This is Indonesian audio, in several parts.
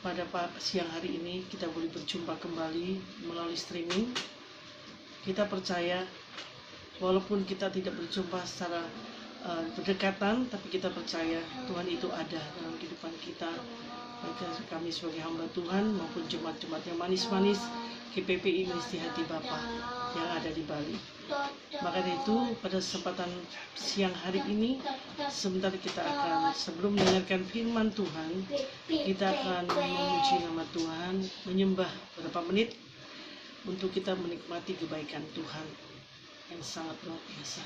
pada siang hari ini kita boleh berjumpa kembali melalui streaming. Kita percaya walaupun kita tidak berjumpa secara berdekatan, tapi kita percaya Tuhan itu ada dalam kehidupan kita, baik kami sebagai hamba Tuhan maupun jemaat-jemaat yang manis-manis GPPI Menisti Hati Bapa yang ada di Bali. Maka dari itu pada kesempatan siang hari ini sebentar kita akan, sebelum mendengarkan firman Tuhan, kita akan memuji nama Tuhan, menyembah beberapa menit untuk kita menikmati kebaikan Tuhan yang sangat luar biasa.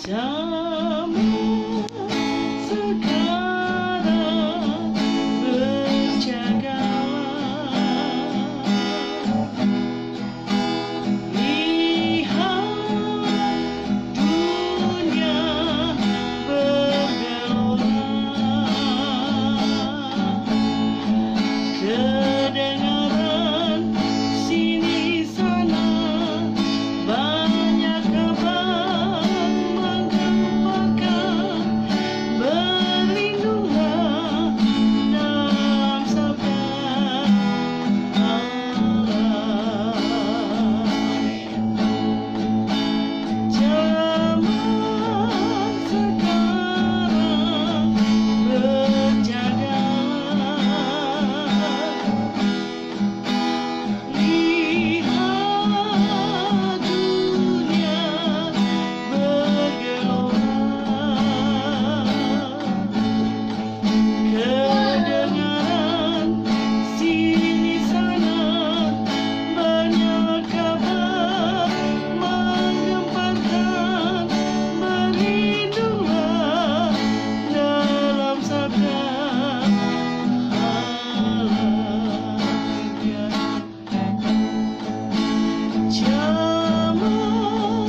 Zaman sekarang berjagalah, lihat dunia bergelora, kedengaran sini sana banyak kabar menggempakan, berlindunglah dalam sabda Allah. Zaman sekarang berjagalah, lihat dunia bergelora, kedengaran sini sana banyak kabar menggemparkan, berlindunglah dalam sabda Allah. Zaman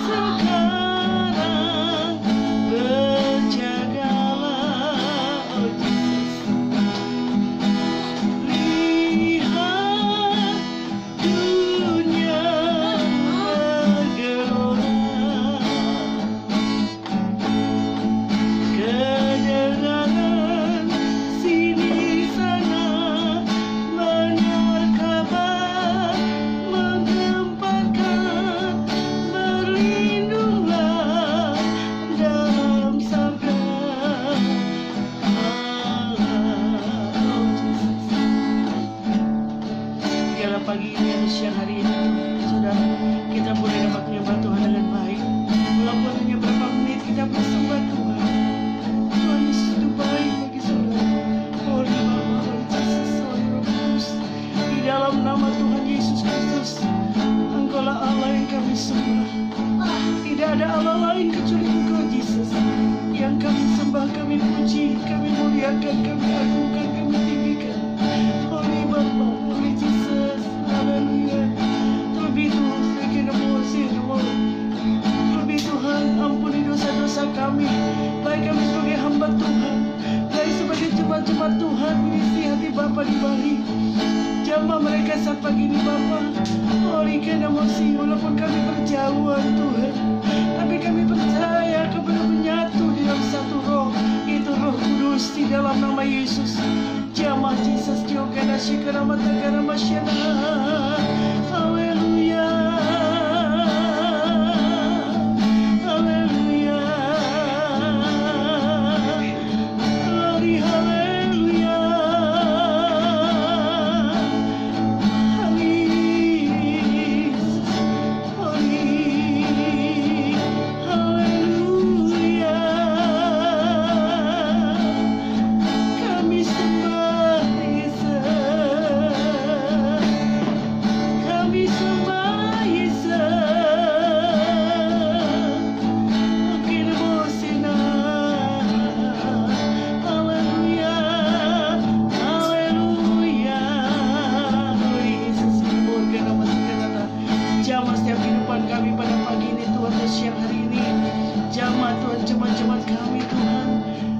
sekarang berjagalah, oh Jesus. Lihat dunia bergelora, kedengaran sini sana banyak kabar menggemparkan, berlindunglah dalam sabda Allah. Oh Jesus. Biarlah pagi ini atau siang hari ini, saudara, kita boleh dapat menyembah Tuhan dengan baik. Walaupun hanya berapa menit kita bersembah Tuhan. Tuhan Yesus itu baik bagi saudara. Holy Bapa, Holy Jesus, Holy Roh Kudus. Di dalam nama Tuhan Yesus Kristus, Engkaulah Allah yang kami sembah. Tidak ada Allah lain kecuali Engkau, Jesus, yang kami sembah, kami puji, kami muliakan, kami agungkan, kami tinggikan. Holy Bapa, Holy Jesus, haleluya. Terlebih Tuhan, terlebih Tuhan, ampuni dosa-dosa kami, baik kami sebagai hamba Tuhan, baik sebagai jemaat-jemaat Tuhan Menisti Hati Bapa di Bali. Jamah mereka saat pagi ini Bapa, Holy Kenamosi, walaupun kami berjauhan Tuhan, tapi kami percaya kepada menyatu di dalam satu roh, itu Roh Kudus, di dalam nama Yesus. Jamah Jesus, Jokana Shikara Matagara Masyana. Haleluya, haleluya, glory, haleluya, haleluya. Kami sembah Yesus, kami sembah Yesus. Oke, Bosina, haleluya, haleluya. Oh Yesus, murka nama kata. Jamah setiap kehidupan kami pada pagi ini Tuhan, dan siang hari ini. Jamah Tuhan, jemaat-jemaat kami Tuhan.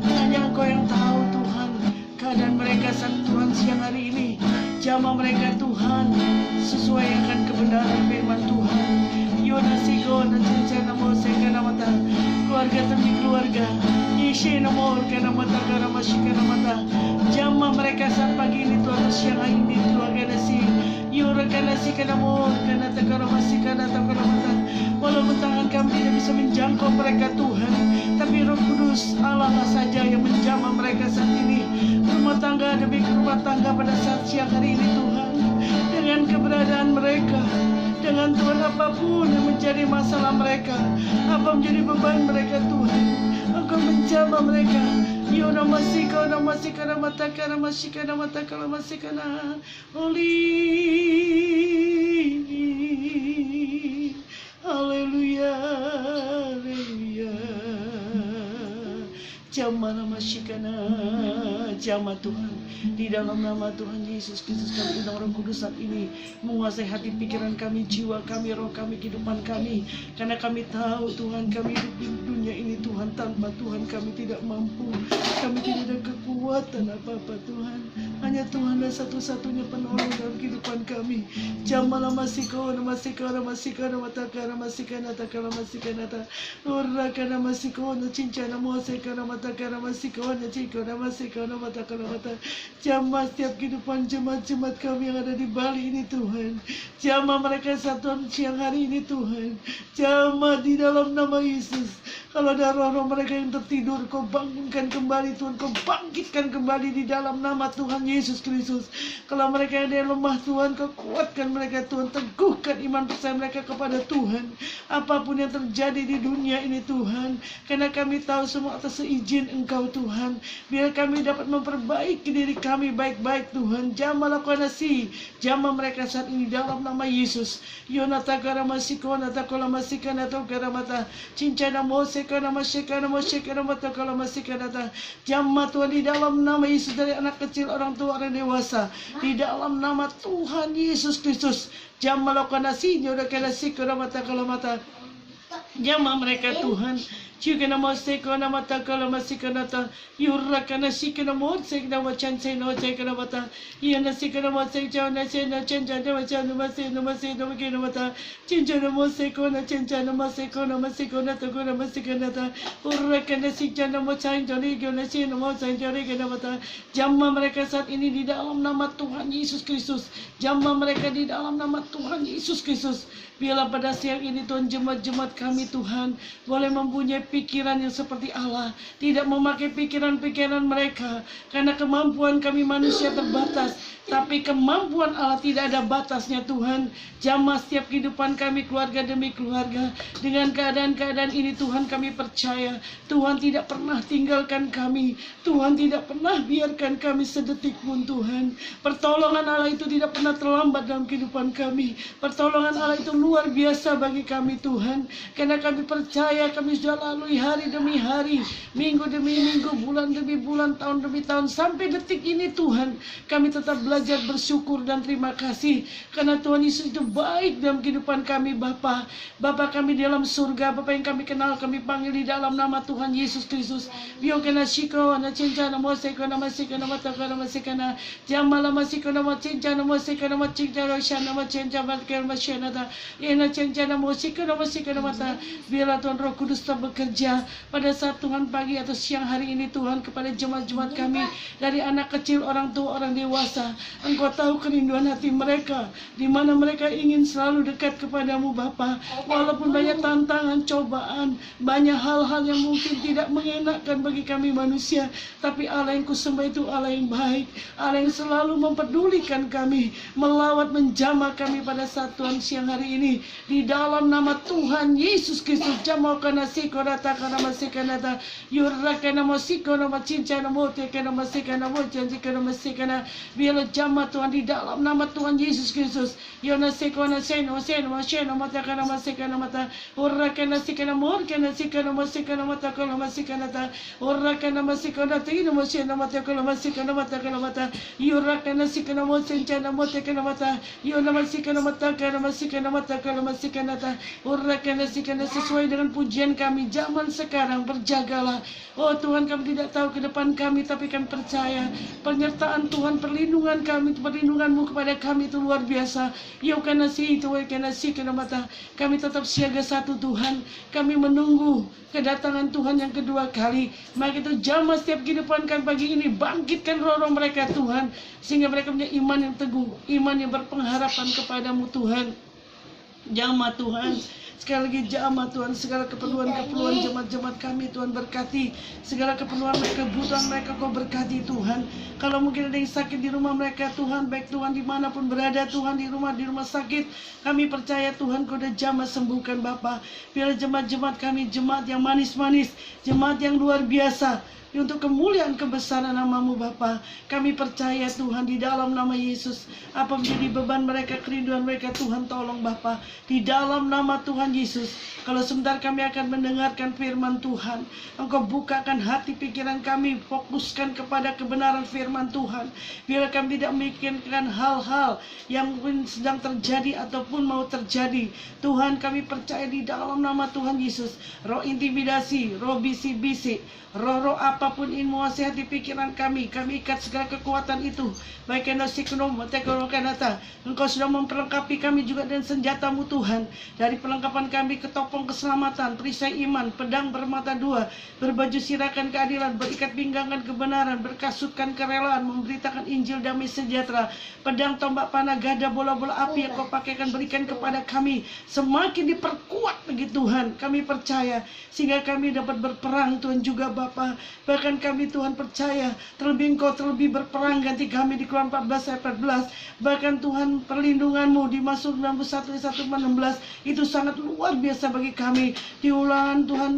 Hanya Engkau yang tahu Tuhan keadaan mereka saat Tuhan siang hari ini. Jamah mereka Tuhan, sesuai akan kebenaran firman Tuhan. Yona Sigo dan Cincana Moseka Namata, keluarga demi keluarga. Shena Mor karena mata karena masih karena mata. Jamah mereka saat pagi ini Tuhan, siang hari ini Tuhan karena si Yura karena si karena Mor karena karena masih karena mata. Walaupun tangan kami tidak bisa menjangkau mereka Tuhan, tapi Roh Kudus Allah lah saja yang menjamah mereka saat ini. Rumah tangga demi rumah tangga pada saat siang hari ini Tuhan, dengan keberadaan mereka, dengan Tuhan apapun yang menjadi masalah mereka, apa menjadi beban mereka Tuhan, Engkau menjamah mereka. Yona masih kana mata kana masih kana mata kana masih kana oli. Haleluya, haleluya. Jamah nama syikana, jamah Tuhan. Di dalam nama Tuhan Yesus Kristus kami undang Roh Kudus saat ini menguasai hati pikiran kami, jiwa kami, roh kami, kehidupan kami. Karena kami tahu Tuhan kami hidup di dunia ini Tuhan, tanpa Tuhan kami tidak mampu. Kami tidak ada kekuatan apa-apa Tuhan. Hanya Tuhanlah satu-satunya penolong dalam kehidupan kami. Jamala masiko, namasiko, namasiko, namataka, namasika, nataka, namasika, nata. Uraka, namasiko, nacinca, namoseka, namataka, namasiko, naciko, namasiko, namataka, namata. Jamah setiap kehidupan jemaat-jemaat kami yang ada di Bali ini Tuhan. Jamah mereka satu siang hari ini Tuhan. Jamah di dalam nama Yesus. Kalau ada roh-roh mereka yang tertidur, Kau bangunkan kembali Tuhan. Kau bangkitkan kembali di dalam nama Tuhan Yesus Kristus. Kalau mereka yang lemah Tuhan, Kau kuatkan mereka Tuhan. Teguhkan iman percaya mereka kepada Tuhan. Apapun yang terjadi di dunia ini Tuhan, karena kami tahu semua atas seizin Engkau Tuhan. Biar kami dapat memperbaiki diri kami baik-baik Tuhan. Jamah lakukan nasi, jamah mereka saat ini dalam nama Yesus. Yonata karamasiko, nata kolamasika, nata karamata. Cincana mose karamasika, namasika, namata kolamasika, nata. Jamah Tuhan di dalam nama Yesus, dari anak kecil, orang tua, orang dewasa. Di dalam nama Tuhan Yesus Kristus. Jamah lakukan nasi, yonata nasi karamata kalamata. Jamah mereka Tuhan. Juga nama seko nama takala masih kanata yurra kana sikana mod sek nama chance no sek kana mata iya nasi kana mod sek jauh nasi na cenja nama jauh nama kena mata cenja nama seko na cenja nama seko na tago nama sikanata urra kana sikja nama cain jari gyo nasi nama cain jari kana mata. Jamah mereka saat ini di dalam nama Tuhan Yesus Kristus. Jamah mereka di dalam nama Tuhan Yesus Kristus. Biarlah pada siang ini Tuhan, jemaat-jemaat kami Tuhan boleh mempunyai pikiran yang seperti Allah, tidak memakai pikiran-pikiran mereka, karena kemampuan kami manusia terbatas, tapi kemampuan Allah tidak ada batasnya Tuhan. Jamah setiap kehidupan kami, keluarga demi keluarga. Dengan keadaan-keadaan ini Tuhan, kami percaya Tuhan tidak pernah tinggalkan kami. Tuhan tidak pernah biarkan kami sedetik pun Tuhan. Pertolongan Allah itu tidak pernah terlambat dalam kehidupan kami. Pertolongan Allah itu luar biasa bagi kami Tuhan. Karena kami percaya kami sudah lalui hari demi hari, minggu demi minggu, bulan demi bulan, tahun demi tahun, sampai detik ini Tuhan. Kami tetap belajar bersyukur dan terima kasih. Karena Tuhan Yesus itu baik dalam kehidupan kami Bapa. Bapa kami di dalam surga, Bapa yang kami kenal, kami panggil di dalam nama Tuhan Yesus Kristus. Bio kena shiko, na cinca, na moseko, na masika, na mataka, na masika, na jamala masiko, na macinca, na moseka, na macinca, na sya, na macinca, na masyana, Ena cencana musik dan mata. Biarlah Tuhan Roh Kudus tetap bekerja pada saat Tuhan pagi atau siang hari ini Tuhan, kepada jemaat-jemaat kami, dari anak kecil, orang tua, orang dewasa. Engkau tahu kerinduan hati mereka, di mana mereka ingin selalu dekat kepadamu Bapa. Walaupun banyak tantangan, cobaan, banyak hal-hal yang mungkin tidak mengenakan bagi kami manusia, tapi Allah yang kusembah itu Allah yang baik, Allah yang selalu mempedulikan kami, melawat, menjamah kami pada saat Tuhan siang hari ini. Di dalam nama Tuhan Yesus Kristus, jamah kana siko rata kana masika nata yurra kana masiko nama cinca nama te kana masika nama janji kana masika na. Biarlah jamah Tuhan di dalam nama Tuhan Yesus Kristus. Yona siko na seno mata kana masika mata urra kana sikana mor kana sikana masika mata kana masika nata urra kana masika nata ina masina mata kana masika mata kana mata yurra kana sikana mo cinca nama te kana mata yona masika mata kana masika mata kalau masih kanata sesuai dengan pujian kami zaman sekarang. Berjagalah, oh Tuhan, kami tidak tahu ke depan kami, tapi kami percaya penyertaan Tuhan, perlindungan kami, perlindungan-Mu kepada kami itu luar biasa. Yo karena si itu, karena si karena mata kami tetap siaga satu Tuhan. Kami menunggu kedatangan Tuhan yang kedua kali. Maka itu jamah setiap kehidupan kami pagi ini, bangkitkan roh-roh mereka Tuhan, sehingga mereka punya iman yang teguh, iman yang berpengharapan kepadamu Tuhan. Jamah Tuhan, sekali lagi jamah Tuhan, segala keperluan-keperluan jemaat-jemaat kami Tuhan berkati, segala keperluan mereka, kebutuhan mereka Kau berkati Tuhan. Kalau mungkin ada yang sakit di rumah mereka Tuhan, baik Tuhan dimanapun berada Tuhan, di rumah sakit, kami percaya Tuhan Kau udah jamah sembuhkan Bapa. Biar jemaat-jemaat kami, jemaat yang manis-manis, jemaat yang luar biasa, untuk kemuliaan kebesaran nama-Mu Bapa. Kami percaya Tuhan di dalam nama Yesus, apa menjadi beban mereka, kerinduan mereka Tuhan, tolong Bapa, di dalam nama Tuhan Yesus. Kalau sebentar kami akan mendengarkan firman Tuhan, Engkau bukakan hati pikiran kami, fokuskan kepada kebenaran firman Tuhan. Biar kami tidak memikirkan hal-hal yang mungkin sedang terjadi ataupun mau terjadi. Tuhan, kami percaya di dalam nama Tuhan Yesus, roh intimidasi, roh bisi-bisi, roh-roh apapun yang menguasai pikiran kami ikat segala kekuatan itu. Baik karena siknom, kanata, Engkau sudah memperlengkapi kami juga dengan senjata-Mu Tuhan. Dari perlengkapan kami, ketopong keselamatan, perisai iman, pedang bermata dua, berbaju sirakan keadilan, berikat pinggangan kebenaran, berkasutkan kerelaan, memberitakan Injil damai sejahtera, pedang tombak panah, gada bola-bola api yang Kau pakaikan berikan kepada kami, semakin diperkuat bagi Tuhan. Kami percaya sehingga kami dapat berperang Tuhan juga Bapa. Bahkan kami Tuhan percaya Engkau terlebih berperang ganti kami di Keluaran 14 ayat 14. Bahkan Tuhan perlindungan-Mu di Mazmur 91 ayat 1 16 itu sangat luar biasa bagi kami. Di Ulangan Tuhan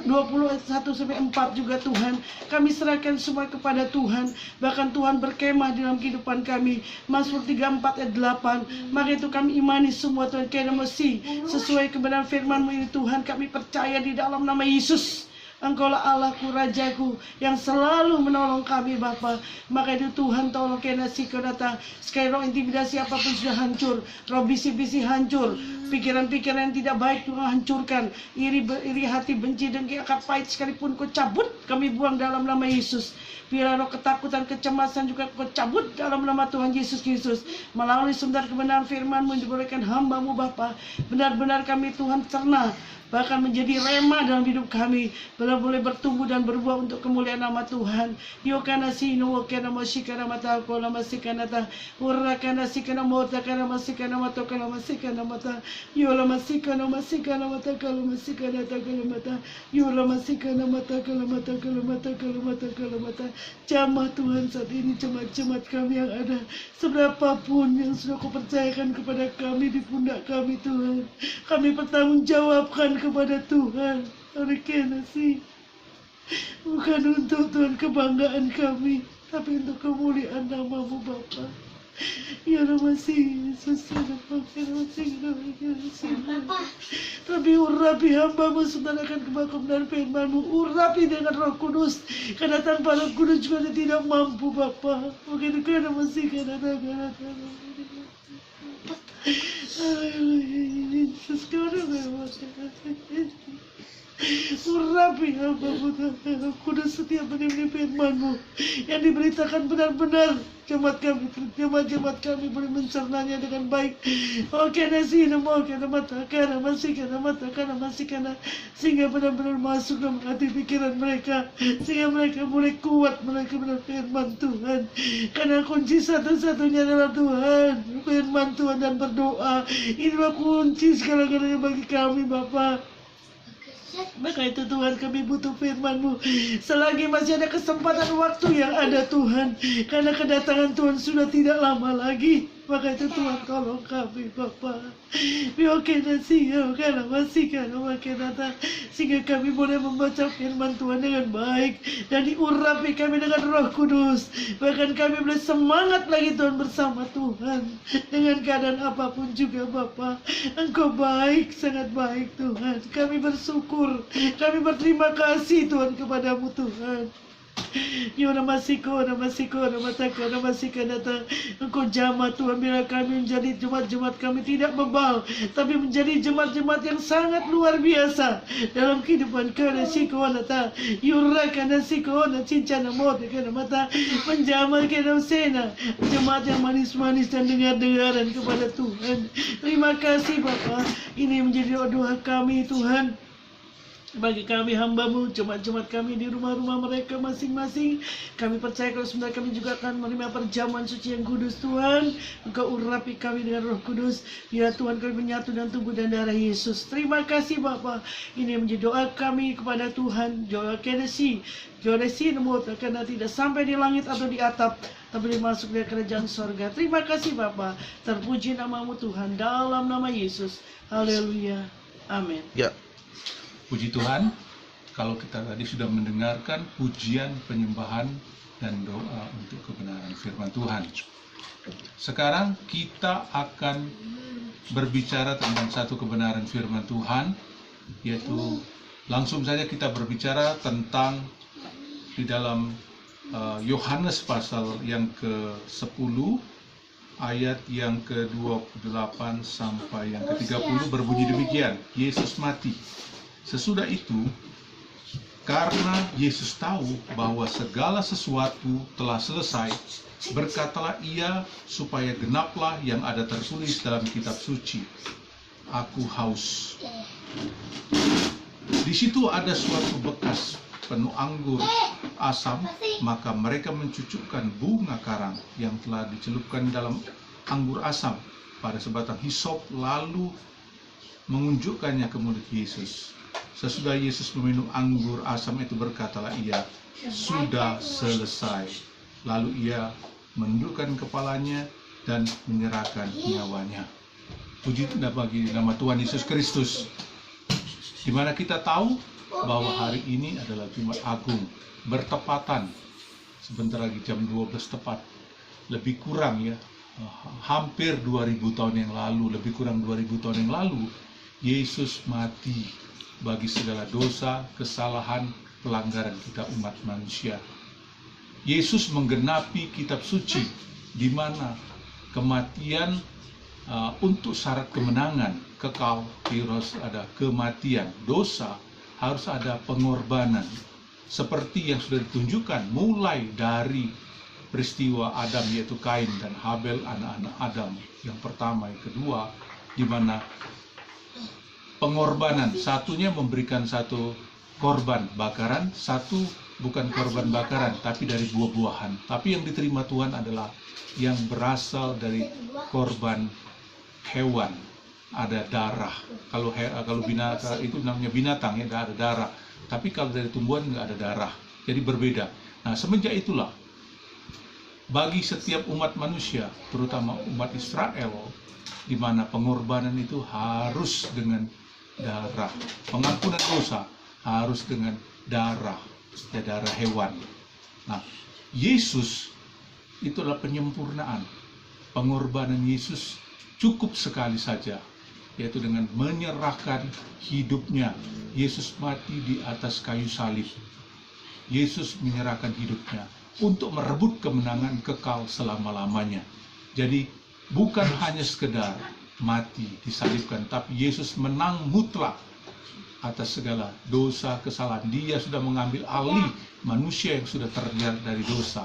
20 ayat 1 sampai 4 juga Tuhan, kami serahkan semua kepada Tuhan. Bahkan Tuhan berkemah dalam kehidupan kami, Mazmur 34 ayat 8. Maka itu kami imani semua Tuhan, karena mesti sesuai kebenaran firman-Mu ini Tuhan. Kami percaya di dalam nama Yesus, Engkaulah Allahku, Rajaku, yang selalu menolong kami Bapa. Maka itu Tuhan, tolong kenasi Kau datang. Sekali roh intimidasi apapun sudah hancur, roh bisi-bisi hancur, pikiran-pikiran yang tidak baik Tuhan hancurkan. Iri hati, benci, dengki, akar pahit sekalipun Kau cabut, kami buang dalam nama Yesus. Biar roh ketakutan, kecemasan juga Kau cabut dalam nama Tuhan Yesus Kristus. Melalui sumber kebenaran firman-Mu yang dibolehkan hamba-Mu Bapa, benar-benar kami Tuhan cerna, bahkan menjadi rema dalam hidup kami, boleh bertumbuh dan berbuah untuk kemuliaan nama Tuhan. Yokana sino kana masikana mata kola masikana ta urakana sikana mota kana masikana mata kana masikana mata yola masikana mata kalau masikana ta kalau mata yola masikana mata kalau mata kalau mata kalau mata kalau mata. Jamah Tuhan saat ini, jemaat-jemaat kami yang ada, seberapapun yang sudah Kau percayakan kepada kami di pundak kami Tuhan, kami bertanggungjawabkan kepada Tuhan. Karena sih bukan untuk Tuhan kebanggaan kami, tapi untuk kemuliaan nama-Mu Bapa. Ya masih Yesus, ya masih tapi urapi hamba-Mu saudarakan kebenaran firman-Mu, urapi dengan Roh Kudus, karena tanpa Roh Kudus juga tidak mampu Bapa. Begitu karena masih karena Yesus urapi hamba-Mu Kudus, setiap mendengar firman-Mu yang diberitakan benar-benar jemaat kami boleh mencernanya dengan baik. Oke nasi namo karena mata karena masih karena sehingga benar-benar masuk dalam hati pikiran mereka, sehingga mereka boleh kuat menerima firman Tuhan. Karena kunci satu-satunya adalah Tuhan, firman Tuhan dan berdoa. Inilah kunci segala-galanya bagi kami Bapa. Maka itu Tuhan, kami butuh firman-Mu selagi masih ada kesempatan waktu yang ada Tuhan, karena kedatangan Tuhan sudah tidak lama lagi. Maka itu Tuhan, tolong kami Bapa. Sehingga kami boleh membaca firman Tuhan dengan baik dan diurapi kami dengan Roh Kudus. Bahkan kami boleh semangat lagi Tuhan bersama Tuhan dengan keadaan apapun juga Bapa. Engkau baik, sangat baik Tuhan. Kami bersyukur, kami berterima kasih Tuhan kepadamu Tuhan. Yona masiko, namatako, namasika nata. Engkau jamah Tuhan, biar kami menjadi jemaat-jemaat kami tidak bebal, tapi menjadi jemaat-jemaat yang sangat luar biasa dalam kehidupan kami. Siko nata, yuraka nasiko na cincana mode kena mata, menjamah kena sena, jemaat yang manis-manis dan dengar-dengaran kepada Tuhan. Terima kasih Bapa. Ini menjadi doa kami Tuhan. Bagi kami hamba-Mu, jemaat-jemaat kami di rumah-rumah mereka masing-masing, kami percaya kalau sebenarnya kami juga akan menerima perjamuan suci yang kudus Tuhan. Engkau urapi kami dengan Roh Kudus, biar Tuhan kami menyatu dengan tubuh dan darah Yesus. Terima kasih Bapa. Ini menjadi doa kami kepada Tuhan. Doa Kenesi nemut karena tidak sampai di langit atau di atap, tapi masuk dari kerajaan sorga. Terima kasih Bapa. Terpuji nama-Mu Tuhan, dalam nama Yesus. Haleluya. Amin. Ya. Puji Tuhan, kalau kita tadi sudah mendengarkan pujian, penyembahan, dan doa untuk kebenaran firman Tuhan. Sekarang kita akan berbicara tentang satu kebenaran firman Tuhan, yaitu langsung saja kita berbicara tentang di dalam Yohanes pasal yang ke-10, ayat yang ke-28 sampai yang ke-30 berbunyi demikian, Yesus mati. Sesudah itu, karena Yesus tahu bahwa segala sesuatu telah selesai, berkatalah ia supaya genaplah yang ada tertulis dalam kitab suci, "Aku haus." Di situ ada suatu bekas penuh anggur asam, maka mereka mencucukkan bunga karang yang telah dicelupkan dalam anggur asam pada sebatang hisop, lalu mengunjukkannya ke mulut Yesus. Sesudah Yesus meminum anggur asam itu, berkatalah ia, "Sudah selesai." Lalu ia menundukkan kepalanya dan menyerahkan nyawanya. Puji bagi nama Tuhan Yesus Kristus. Di mana kita tahu bahwa hari ini adalah Jumat Agung, bertepatan sebentar lagi jam 12 tepat. Lebih kurang ya, hampir 2000 tahun yang lalu, lebih kurang 2000 tahun yang lalu, Yesus mati bagi segala dosa, kesalahan, pelanggaran kita umat manusia. Yesus menggenapi kitab suci, di mana kematian untuk syarat kemenangan kekal, harus ada kematian. Dosa harus ada pengorbanan, seperti yang sudah ditunjukkan mulai dari peristiwa Adam, yaitu Kain dan Habel, anak-anak Adam yang pertama, yang kedua, di mana pengorbanan, satunya memberikan satu korban bakaran, satu bukan korban bakaran, tapi dari buah-buahan. Tapi yang diterima Tuhan adalah yang berasal dari korban hewan, ada darah. Kalau binatang itu namanya binatang ya, ada darah. Tapi kalau dari tumbuhan nggak ada darah, jadi berbeda. Nah, semenjak itulah bagi setiap umat manusia, terutama umat Israel, di mana pengorbanan itu harus dengan darah, pengampunan dosa harus dengan darah, ya, darah hewan. Nah, Yesus itu adalah penyempurnaan. Pengorbanan Yesus cukup sekali saja, yaitu dengan menyerahkan hidupnya. Yesus mati di atas kayu salib. Yesus menyerahkan hidupnya untuk merebut kemenangan kekal selama-lamanya. Jadi bukan hanya sekedar mati, disalibkan, tapi Yesus menang mutlak atas segala dosa, kesalahan. Dia sudah mengambil alih manusia yang sudah terjerat dari dosa.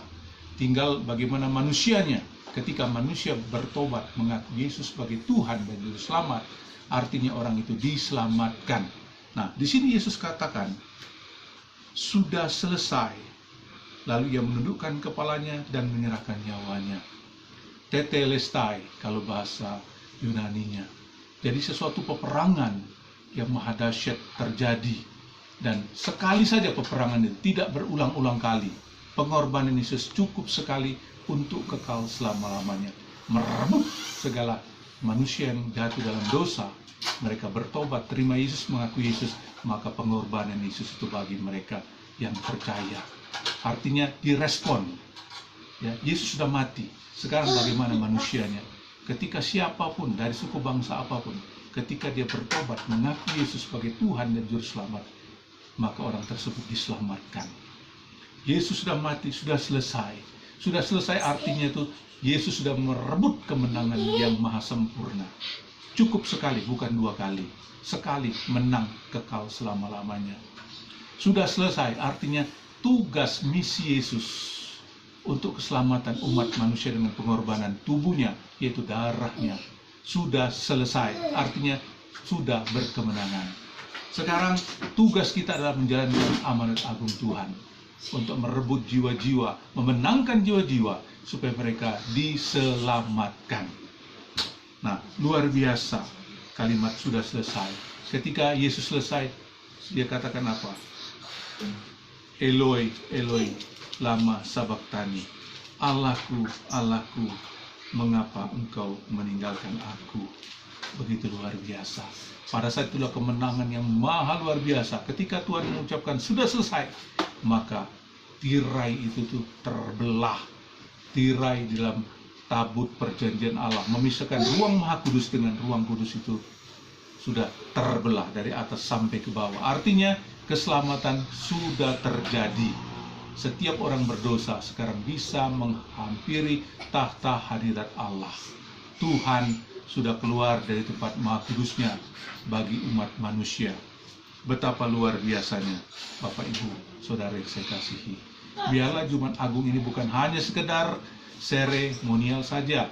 Tinggal bagaimana manusianya. Ketika manusia bertobat, mengaku Yesus sebagai Tuhan dan Juru Selamat, artinya orang itu diselamatkan. Nah, di sini Yesus katakan, "Sudah selesai." Lalu ia menundukkan kepalanya dan menyerahkan nyawanya. Tetelestai kalau bahasa Yunaninya. Jadi sesuatu peperangan yang maha dahsyat terjadi, dan sekali saja peperangan itu, tidak berulang-ulang kali. Pengorbanan Yesus cukup sekali untuk kekal selama-lamanya, merebut segala manusia yang jatuh dalam dosa. Mereka bertobat, terima Yesus, mengaku Yesus, maka pengorbanan Yesus itu bagi mereka yang percaya. Artinya direspon. Ya, Yesus sudah mati. Sekarang bagaimana manusianya? Ketika siapapun dari suku bangsa apapun, ketika dia bertobat, mengaku Yesus sebagai Tuhan dan Juru Selamat, maka orang tersebut diselamatkan. Yesus sudah mati, sudah selesai. Sudah selesai artinya itu Yesus sudah merebut kemenangan yang maha sempurna. Cukup sekali, bukan 2 kali. Sekali menang kekal selama-lamanya. Sudah selesai artinya tugas misi Yesus untuk keselamatan umat manusia dengan pengorbanan tubuhnya, yaitu darahnya, sudah selesai. Artinya sudah berkemenangan. Sekarang tugas kita adalah menjalankan amanat agung Tuhan untuk merebut jiwa-jiwa, memenangkan jiwa-jiwa supaya mereka diselamatkan. Nah, luar biasa kalimat sudah selesai. Ketika Yesus selesai, dia katakan apa? Eloi, Eloi, lama sabachthani. Allahku, Allahku, mengapa engkau meninggalkan aku? Begitu luar biasa. Pada saat itulah kemenangan yang maha luar biasa. Ketika Tuhan mengucapkan sudah selesai, maka tirai itu tuh terbelah. Tirai di dalam tabut perjanjian Allah memisahkan ruang maha kudus dengan ruang kudus itu sudah terbelah dari atas sampai ke bawah. Artinya keselamatan sudah terjadi. Setiap orang berdosa sekarang bisa menghampiri tahta hadirat Allah. Tuhan sudah keluar dari tempat maha kudusnya bagi umat manusia. Betapa luar biasanya, Bapak Ibu, Saudara yang saya kasihi. Biarlah Jumat Agung ini bukan hanya sekedar seremonial saja,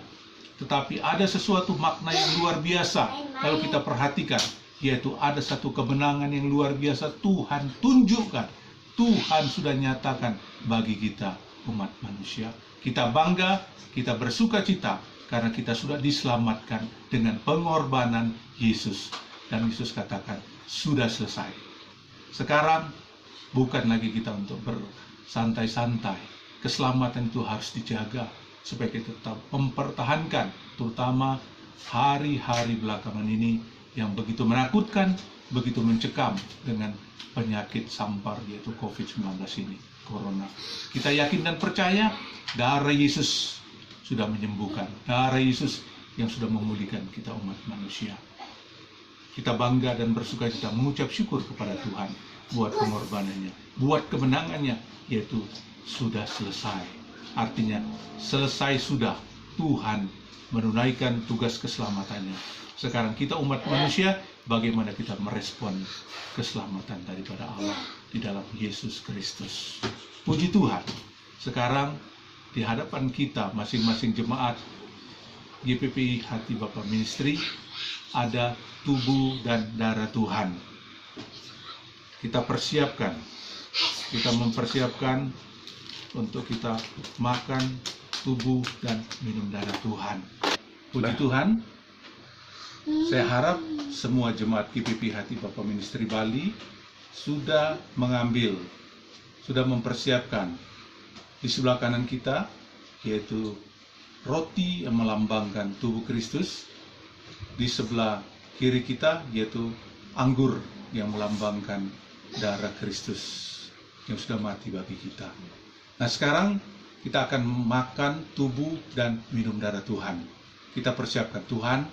tetapi ada sesuatu makna yang luar biasa kalau kita perhatikan, yaitu ada satu kemenangan yang luar biasa Tuhan tunjukkan, Tuhan sudah nyatakan bagi kita umat manusia. Kita bangga, kita bersuka cita karena kita sudah diselamatkan dengan pengorbanan Yesus. Dan Yesus katakan, sudah selesai. Sekarang bukan lagi kita untuk bersantai-santai. Keselamatan itu harus dijaga supaya kita tetap mempertahankan, terutama hari-hari belakangan ini yang begitu menakutkan, begitu mencekam dengan penyakit sampar yaitu COVID-19 ini, Corona. Kita yakin dan percaya darah Yesus sudah menyembuhkan, darah Yesus yang sudah memulihkan kita umat manusia. Kita bangga dan bersuka cita mengucap syukur kepada Tuhan buat pengorbanannya, buat kemenangannya, yaitu sudah selesai. Artinya selesai sudah, Tuhan menunaikan tugas keselamatannya. Sekarang kita umat manusia, bagaimana kita merespon keselamatan daripada Allah di dalam Yesus Kristus. Puji Tuhan. Sekarang di hadapan kita masing-masing jemaat GPPI Hati Bapa Ministry ada tubuh dan darah Tuhan. Kita persiapkan, kita mempersiapkan untuk kita makan tubuh dan minum darah Tuhan. Puji Tuhan. Saya harap semua jemaat GPPI Hati Bapa Ministry Bali sudah mengambil, sudah mempersiapkan di sebelah kanan kita, yaitu roti yang melambangkan tubuh Kristus. Di sebelah kiri kita, yaitu anggur yang melambangkan darah Kristus yang sudah mati bagi kita. Nah, sekarang kita akan makan tubuh dan minum darah Tuhan. Kita persiapkan, Tuhan,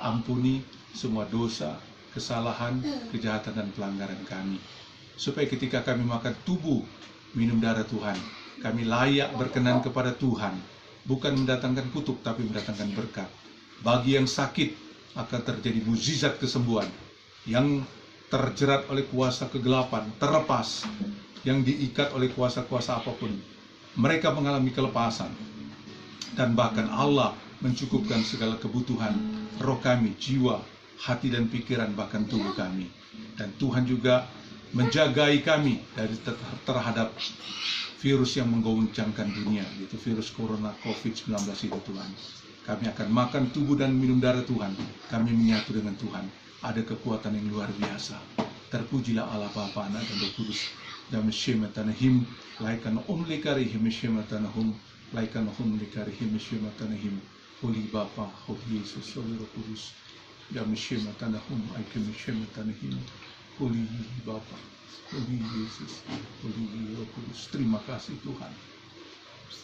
ampuni semua dosa, kesalahan, kejahatan, dan pelanggaran kami. Supaya ketika kami makan tubuh, minum darah Tuhan, kami layak berkenan kepada Tuhan. Bukan mendatangkan kutuk, tapi mendatangkan berkat. Bagi yang sakit, akan terjadi mukjizat kesembuhan. Yang terjerat oleh kuasa kegelapan, terlepas. Yang diikat oleh kuasa-kuasa apapun, mereka mengalami kelepasan. Dan bahkan Allah mencukupkan segala kebutuhan roh kami, jiwa, hati dan pikiran, bahkan tubuh kami. Dan Tuhan juga menjagai kami dari terhadap virus yang menggoncangkan dunia, yaitu virus Corona COVID-19 itu, Tuhan. Kami akan makan tubuh dan minum darah Tuhan. Kami menyatu dengan Tuhan. Ada kekuatan yang luar biasa. Terpujilah Allah Bapa, Anak dan Roh Kudus. Dan mesyemetanahim, laikan likarihim mesyemetanahum, laikan likarihim mesyemetanahim. Holy Bapa, Holy Yesus, Holy Roh Kudus. Dan mesyemetanahum, aikim mesyemetanahim. Holy Bapa, Holy Yesus, Holy Roh Kudus. Terima kasih Tuhan.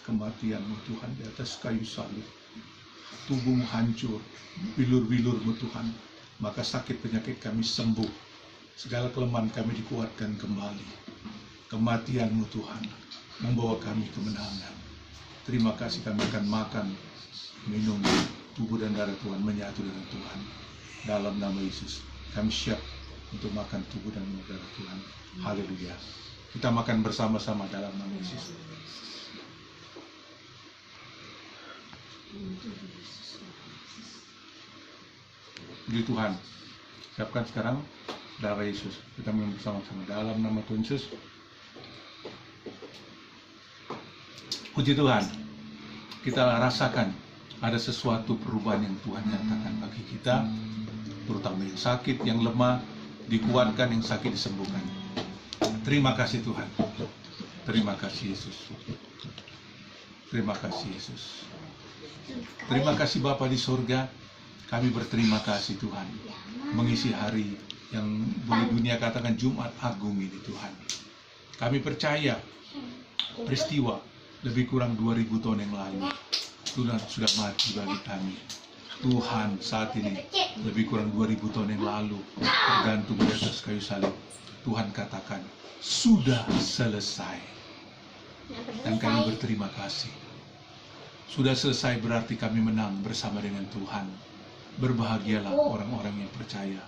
Kematian-Mu Tuhan di atas kayu salib. Tubuhmu hancur, bilur-bilur-Mu Tuhan, maka sakit penyakit kami sembuh, segala kelemahan kami dikuatkan kembali. Kematian-Mu Tuhan membawa kami kemenangan. Terima kasih kami akan makan, minum tubuh dan darah Tuhan, menyatu dengan Tuhan. Dalam nama Yesus, kami siap untuk makan tubuh dan darah Tuhan. Haleluya. Kita makan bersama-sama dalam nama Yesus. Puji Tuhan. Siapkan sekarang darah Yesus. Kita minum bersama-sama dalam nama Tuhan Yesus. Puji Tuhan. Kita rasakan ada sesuatu perubahan yang Tuhan nyatakan bagi kita, terutama yang sakit, yang lemah, dikuatkan, yang sakit disembuhkan. Terima kasih Tuhan. Terima kasih Yesus. Terima kasih Yesus. Terima kasih Bapa di surga. Kami berterima kasih Tuhan, mengisi hari yang boleh dunia katakan Jumat Agung ini Tuhan. Kami percaya peristiwa lebih kurang 2000 tahun yang lalu Tuhan sudah mati bagi kami. Tuhan saat ini lebih kurang 2000 tahun yang lalu tergantung di atas kayu salib, Tuhan katakan sudah selesai. Dan kami berterima kasih. Sudah selesai berarti kami menang bersama dengan Tuhan. Berbahagialah orang-orang yang percaya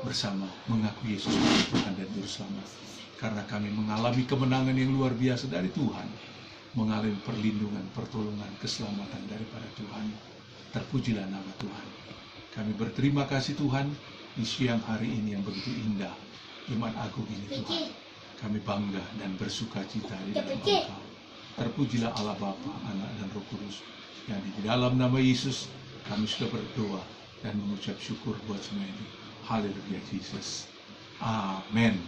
bersama mengaku Yesus sebagai Tuhan dan Juru Selamat. Karena kami mengalami kemenangan yang luar biasa dari Tuhan, mengalami perlindungan, pertolongan, keselamatan daripada Tuhan. Terpujilah nama Tuhan. Kami berterima kasih Tuhan di siang hari ini yang begitu indah, Jumat Agung ini Tuhan. Kami bangga dan bersuka cita di dalam Engkau. Terpujilah Allah Bapa, Anak dan Roh Kudus. Yang di dalam nama Yesus kami sudah berdoa dan mengucap syukur buat semua ini. Haleluya Yesus. Amin.